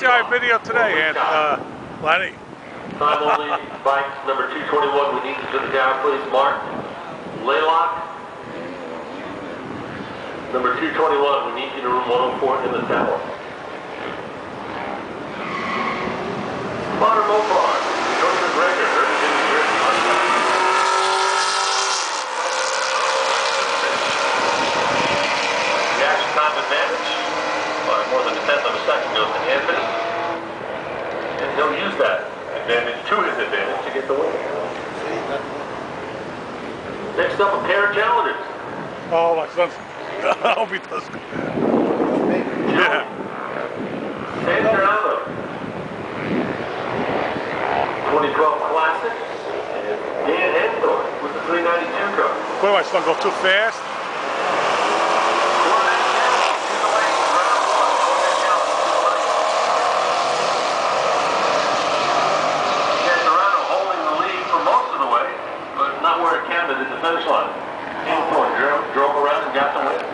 our video today, Lenny? Time only, bikes number 221, we need you to the tower, please. Mark, Laylock. Number 221, we need you to room 104 in the tower. Modern Mopar, George McGregor, reaction time advantage by more than a tenth of a second goes to Anthony. And he'll use that advantage to his advantage to get the win. Next up, a pair of challengers. Oh, my son. I hope he does. Yeah. Santorano. 2012 Classic. And Dan Hendor with the 392 car. Boy, my son go too fast. Not where it counted at the finish line. Drove around and got the win.